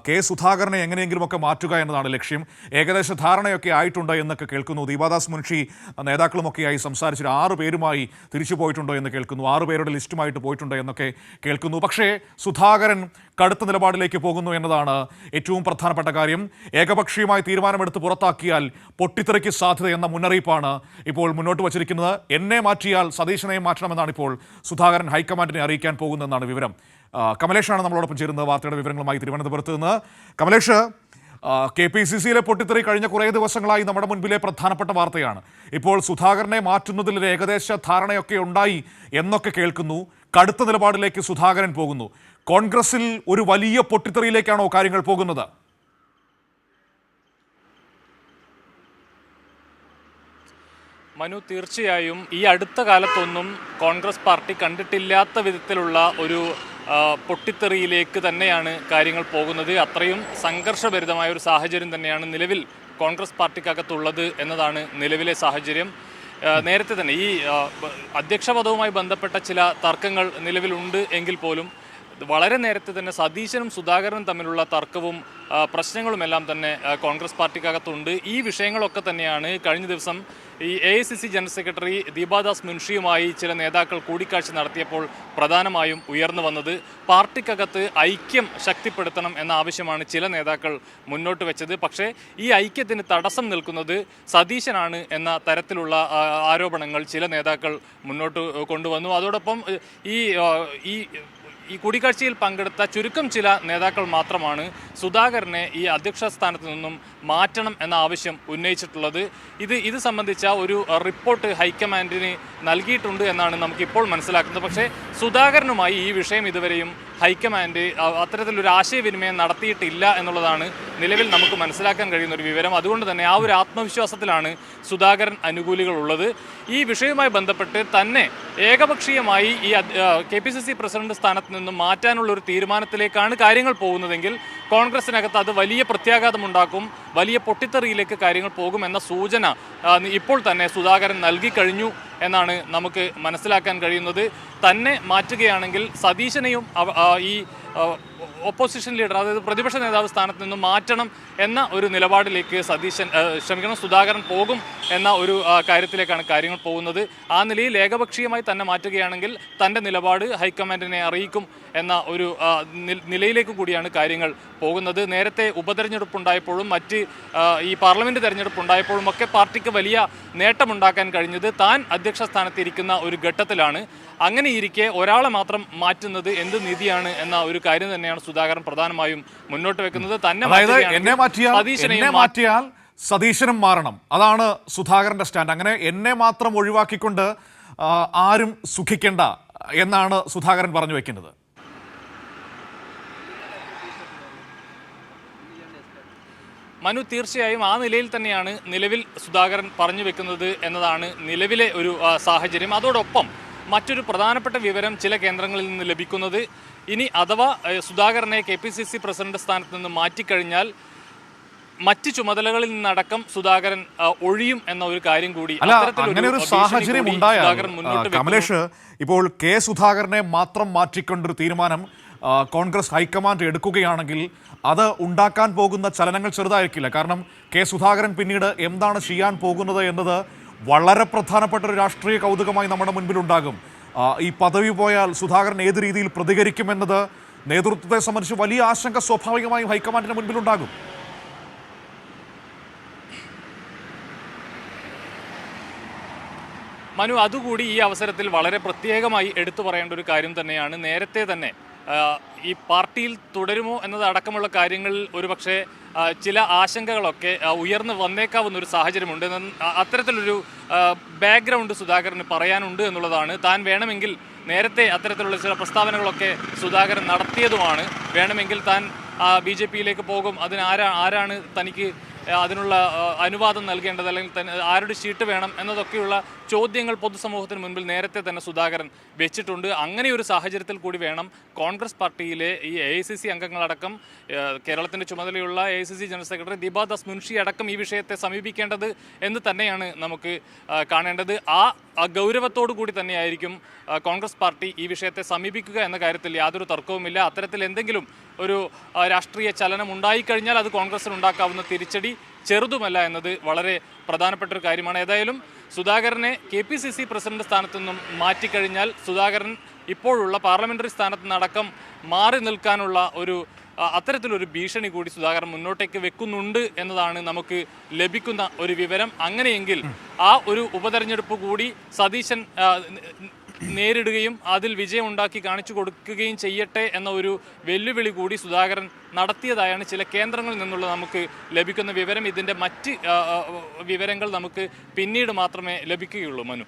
K സുധാകരനെ എങ്ങനെയെങ്കിലുമൊക്കെ മാറ്റുക എന്നതാണ് ലക്ഷ്യം. ഏകദേശ ധാരണയൊക്കെ ആയിട്ടുണ്ട് എന്നൊക്കെ കേൾക്കുന്നു. ദീപാദാസ് മുൻഷി നേതാക്കളുമൊക്കെയായി സംസാരിച്ചിട്ട് 6 പേരുമായി തിരിച്ചു പോയിട്ടുണ്ടോ എന്ന് കേൾക്കുന്നു. 6 പേരുടെ ലിസ്റ്റുമായിട്ട് പോയിട്ടുണ്ട് എന്നൊക്കെ കേൾക്കുന്നു. പക്ഷേ സുധാകരൻ കടുത്ത നിലപാടിലേക്ക് പോകുന്നു എന്നതാണ് ഏറ്റവും പ്രധാനപ്പെട്ട കാര്യം. ഏകപക്ഷീയമായി തീരുമാനമെടുത്ത് പുറത്താക്കിയാൽ പൊട്ടിത്തെറിക്ക് സാധ്യത എന്ന മുന്നറിയിപ്പാണ് ഇപ്പോൾ മുന്നോട്ട് വച്ചിരിക്കുന്നത്. എന്നെ മാറ്റിയാൽ സതീശനെയും മാറ്റണമെന്നാണ് ഇപ്പോൾ സുധാകരൻ ഹൈക്കമാൻഡിനെ അറിയിക്കാൻ പോകുന്നതെന്നാണ് വിവരം. കമലേഷാണ് നമ്മളോടൊപ്പം ചേരുന്നത് വാർത്തയുടെ വിവരങ്ങളുമായി തിരുവനന്തപുരത്ത് നിന്ന്. കമലേഷ്, KPCCയിലെ പൊട്ടിത്തെറി കഴിഞ്ഞ കുറേ ദിവസങ്ങളായി നമ്മുടെ മുൻപിലെ പ്രധാനപ്പെട്ട വാർത്തയാണ്. ഇപ്പോൾ സുധാകരനെ മാറ്റുന്നതിൽ ഒരു ഏകദേശ ധാരണയൊക്കെ ഉണ്ടായി എന്നൊക്കെ കേൾക്കുന്നു. കടുത്ത നിലപാടിലേക്ക് സുധാകരൻ പോകുന്നു. കോൺഗ്രസിൽ ഒരു വലിയ പൊട്ടിത്തെറിയിലേക്കാണോ കാര്യങ്ങൾ പോകുന്നത്? മനു, തീർച്ചയായും ഈ അടുത്ത കാലത്തൊന്നും കോൺഗ്രസ് പാർട്ടി കണ്ടിട്ടില്ലാത്ത വിധത്തിലുള്ള ഒരു പൊട്ടിത്തെറിയിലേക്ക് തന്നെയാണ് കാര്യങ്ങൾ പോകുന്നത്. അത്രയും സംഘർഷഭരിതമായ ഒരു സാഹചര്യം തന്നെയാണ് നിലവിൽ കോൺഗ്രസ് പാർട്ടിക്കകത്തുള്ളത് എന്നതാണ് നിലവിലെ സാഹചര്യം. നേരത്തെ തന്നെ ഈ അധ്യക്ഷ പദവുമായി ബന്ധപ്പെട്ട ചില തർക്കങ്ങൾ നിലവിലുണ്ട് എങ്കിൽ പോലും വളരെ നേരത്തെ തന്നെ സതീശനും സുധാകരനും തമ്മിലുള്ള തർക്കവും പ്രശ്നങ്ങളുമെല്ലാം തന്നെ കോൺഗ്രസ് പാർട്ടിക്കകത്തുണ്ട്. ഈ വിഷയങ്ങളൊക്കെ തന്നെയാണ് കഴിഞ്ഞ ദിവസം ഈ AICC ജനറൽ സെക്രട്ടറി ദീപാദാസ് മുൻഷിയുമായി ചില നേതാക്കൾ കൂടിക്കാഴ്ച നടത്തിയപ്പോൾ പ്രധാനമായും ഉയർന്നു വന്നത്. പാർട്ടിക്കകത്ത് ഐക്യം ശക്തിപ്പെടുത്തണം എന്ന ആവശ്യമാണ് ചില നേതാക്കൾ മുന്നോട്ട് വെച്ചത്. പക്ഷേ ഈ ഐക്യത്തിന് തടസ്സം നിൽക്കുന്നത് സതീശനാണ് എന്ന തരത്തിലുള്ള ആരോപണങ്ങൾ ചില നേതാക്കൾ മുന്നോട്ട് കൊണ്ടുവന്നു. അതോടൊപ്പം ഈ കൂടിക്കാഴ്ചയിൽ പങ്കെടുത്ത ചുരുക്കം ചില നേതാക്കൾ മാത്രമാണ് സുധാകരനെ ഈ അധ്യക്ഷ സ്ഥാനത്ത് നിന്നും മാറ്റണം എന്ന ആവശ്യം ഉന്നയിച്ചിട്ടുള്ളത്. ഇത് സംബന്ധിച്ച ഒരു റിപ്പോർട്ട് ഹൈക്കമാൻഡിന് നൽകിയിട്ടുണ്ട് എന്നാണ് നമുക്കിപ്പോൾ മനസ്സിലാക്കുന്നത്. പക്ഷേ സുധാകരനുമായി ഈ വിഷയം ഇതുവരെയും ഹൈക്കമാൻഡ് അത്തരത്തിലൊരു ആശയവിനിമയം നടത്തിയിട്ടില്ല എന്നുള്ളതാണ് നിലവിൽ നമുക്ക് മനസ്സിലാക്കാൻ കഴിയുന്ന ഒരു വിവരം. അതുകൊണ്ട് തന്നെ ആ ഒരു ആത്മവിശ്വാസത്തിലാണ് സുധാകരൻ അനുകൂലികളുള്ളത്. ഈ വിഷയവുമായി ബന്ധപ്പെട്ട് തന്നെ ഏകപക്ഷീയമായി ഈ KPCC പ്രസിഡന്റ് സ്ഥാനത്ത് നിന്നും മാറ്റാനുള്ള ഒരു തീരുമാനത്തിലേക്കാണ് കാര്യങ്ങൾ പോകുന്നതെങ്കിൽ കോൺഗ്രസിനകത്ത് അത് വലിയ പ്രത്യാഘാതമുണ്ടാക്കും, വലിയ പൊട്ടിത്തെറിയിലേക്ക് കാര്യങ്ങൾ പോകുമെന്ന സൂചന ഇപ്പോൾ തന്നെ സുധാകരൻ നൽകിക്കഴിഞ്ഞു എന്നാണ് നമുക്ക് മനസ്സിലാക്കാൻ കഴിയുന്നത്. തന്നെ മാറ്റുകയാണെങ്കിൽ സതീശനെയും ഈ ഓപ്പോസിഷൻ ലീഡർ, അതായത് പ്രതിപക്ഷ നേതാവ് സ്ഥാനത്ത് നിന്നും മാറ്റണം എന്ന ഒരു നിലപാടിലേക്ക് സുധാകരൻ പോകും എന്ന ഒരു കാര്യത്തിലേക്കാണ് കാര്യങ്ങൾ പോകുന്നത്. ആ നിലയിൽ ഏകപക്ഷീയമായി തന്നെ മാറ്റുകയാണെങ്കിൽ തൻ്റെ നിലപാട് ഹൈക്കമാൻഡിനെ അറിയിക്കും എന്ന ഒരു നിലയിലേക്ക് കൂടിയാണ് കാര്യങ്ങൾ പോകുന്നത്. നേരത്തെ ഉപതെരഞ്ഞെടുപ്പുണ്ടായപ്പോഴും മറ്റ് ഈ പാർലമെൻറ്റ് തെരഞ്ഞെടുപ്പുണ്ടായപ്പോഴും ഒക്കെ പാർട്ടിക്ക് വലിയ നേട്ടമുണ്ടാക്കാൻ കഴിഞ്ഞത് താൻ അധ്യക്ഷ സ്ഥാനത്തിരിക്കുന്ന ഒരു ഘട്ടത്തിലാണ്. അങ്ങനെ ഇരിക്കെ ഒരാളെ മാത്രം മാറ്റുന്നത് എന്ത് നീതിയാണ് എന്ന ഒരു കാര്യം തന്നെയാണ് സുധാകരൻ പ്രധാനമായും മുന്നോട്ട് വെക്കുന്നത്. എന്നെ മാറ്റിയാൽ സതീശനും മാറണം, അതാണ് സുധാകരന്റെ സ്റ്റാൻഡ്. അങ്ങനെ എന്നെ മാത്രം ഒഴിവാക്കിക്കൊണ്ട് ആരും സുഖിക്കേണ്ട എന്നാണ് സുധാകരൻ പറഞ്ഞു വെക്കുന്നത്. മനു, തീർച്ചയായും ആ നിലയിൽ തന്നെയാണ് നിലവിൽ സുധാകരൻ പറഞ്ഞു വെക്കുന്നത് എന്നതാണ് നിലവിലെ ഒരു സാഹചര്യം. അതോടൊപ്പം മറ്റൊരു പ്രധാനപ്പെട്ട വിവരം ചില കേന്ദ്രങ്ങളിൽ നിന്ന് ലഭിക്കുന്നത്, ഇനി അഥവാ സുധാകരനെ KPCC പ്രസിഡന്റ് സ്ഥാനത്ത് നിന്ന് മാറ്റിക്കഴിഞ്ഞാൽ മറ്റ് ചുമതലകളിൽ നിന്നടക്കം സുധാകരൻ ഒഴിയും എന്ന ഒരു കാര്യം കൂടി. അങ്ങനെ ഒരു സാഹചര്യം ഉണ്ടായാൽ കമലേഷ്, ഇപ്പോൾ K സുധാകരനെ മാത്രം മാറ്റിക്കൊണ്ടൊരു തീരുമാനം കോൺഗ്രസ് ഹൈക്കമാൻഡ് എടുക്കുകയാണെങ്കിൽ അത് ഉണ്ടാക്കാൻ പോകുന്ന ചലനങ്ങൾ ചെറുതായിരിക്കില്ല. കാരണം K സുധാകരൻ പിന്നീട് എന്താണ് ചെയ്യാൻ പോകുന്നത് എന്നത് വളരെ പ്രധാനപ്പെട്ട ഒരു രാഷ്ട്രീയ കൗതുകമായി നമ്മുടെ മുൻപിലുണ്ടാകും. ഈ പദവി പോയാൽ സുധാകരൻ ഏത് രീതിയിൽ പ്രതികരിക്കുമെന്നത് നേതൃത്വത്തെ സംബന്ധിച്ച് വലിയ ആശങ്ക സ്വാഭാവികമായും ഹൈക്കമാൻഡിന് മുൻപിലുണ്ടാകും. മനു, അതുകൂടി ഈ അവസരത്തിൽ വളരെ പ്രത്യേകമായി എടുത്തു പറയേണ്ട ഒരു കാര്യം തന്നെയാണ്. നേരത്തെ തന്നെ ഈ പാർട്ടിയിൽ തുടരുമോ എന്നത് അടക്കമുള്ള കാര്യങ്ങളിൽ ഒരുപക്ഷെ ചില ആശങ്കകളൊക്കെ ഉയർന്നു വന്നേക്കാവുന്ന ഒരു സാഹചര്യമുണ്ട്. അത്തരത്തിലൊരു ബാക്ക്ഗ്രൗണ്ട് സുധാകരന് പറയാനുണ്ട് എന്നുള്ളതാണ്. താൻ വേണമെങ്കിൽ നേരത്തെ അത്തരത്തിലുള്ള ചില പ്രസ്താവനകളൊക്കെ സുധാകരൻ നടത്തിയതുമാണ്. വേണമെങ്കിൽ താൻ BJPയിലേക്ക് പോകും, ആരാണ് തനിക്ക് അതിനുള്ള അനുവാദം നൽകേണ്ടത്, അല്ലെങ്കിൽ ആരുടെ ഷീട്ട് വേണം എന്നതൊക്കെയുള്ള ചോദ്യങ്ങൾ പൊതുസമൂഹത്തിന് മുൻപിൽ നേരത്തെ തന്നെ സുധാകരൻ വെച്ചിട്ടുണ്ട്. അങ്ങനെ ഒരു സാഹചര്യത്തിൽ കൂടി വേണം കോൺഗ്രസ് പാർട്ടിയിലെ ഈ AICC അംഗങ്ങളടക്കം, കേരളത്തിൻ്റെ ചുമതലയുള്ള AICC general secretary Deepa Das Munshi അടക്കം ഈ വിഷയത്തെ സമീപിക്കേണ്ടത് എന്ന് തന്നെയാണ് നമുക്ക് കാണേണ്ടത്. ആ ഗൗരവത്തോടു കൂടി തന്നെയായിരിക്കും കോൺഗ്രസ് പാർട്ടി ഈ വിഷയത്തെ സമീപിക്കുക എന്ന കാര്യത്തിൽ യാതൊരു തർക്കവുമില്ല. അത്തരത്തിൽ എന്തെങ്കിലും ഒരു രാഷ്ട്രീയ ചലനം ഉണ്ടായിക്കഴിഞ്ഞാൽ അത് കോൺഗ്രസിന് ഉണ്ടാക്കാവുന്ന തിരിച്ചടി ചെറുതുമല്ല എന്നത് വളരെ പ്രധാനപ്പെട്ട ഒരു കാര്യമാണ്. ഏതായാലും സുധാകരനെ KPCC പ്രസിഡന്റ് സ്ഥാനത്തു നിന്നും മാറ്റിക്കഴിഞ്ഞാൽ സുധാകരൻ ഇപ്പോഴുള്ള പാർലമെന്ററി സ്ഥാനത്ത് നിന്നടക്കം മാറി നിൽക്കാനുള്ള അത്തരത്തിലൊരു ഭീഷണി കൂടി സുധാകരൻ മുന്നോട്ടേക്ക് വെക്കുന്നുണ്ട് എന്നതാണ് നമുക്ക് ലഭിക്കുന്ന ഒരു വിവരം. അങ്ങനെയെങ്കിൽ ആ ഒരു ഉപതെരഞ്ഞെടുപ്പ് കൂടി സതീശൻ നേരിടുകയും അതിൽ വിജയം ഉണ്ടാക്കി കാണിച്ചു കൊടുക്കുകയും ചെയ്യട്ടെ എന്ന ഒരു വെല്ലുവിളി കൂടി സുധാകരൻ നടത്തിയതായാണ് ചില കേന്ദ്രങ്ങളിൽ നിന്നുള്ള നമുക്ക് ലഭിക്കുന്ന വിവരം. ഇതിൻ്റെ മറ്റ് വിവരങ്ങൾ നമുക്ക് പിന്നീട് മാത്രമേ ലഭിക്കുകയുള്ളൂ. മനു.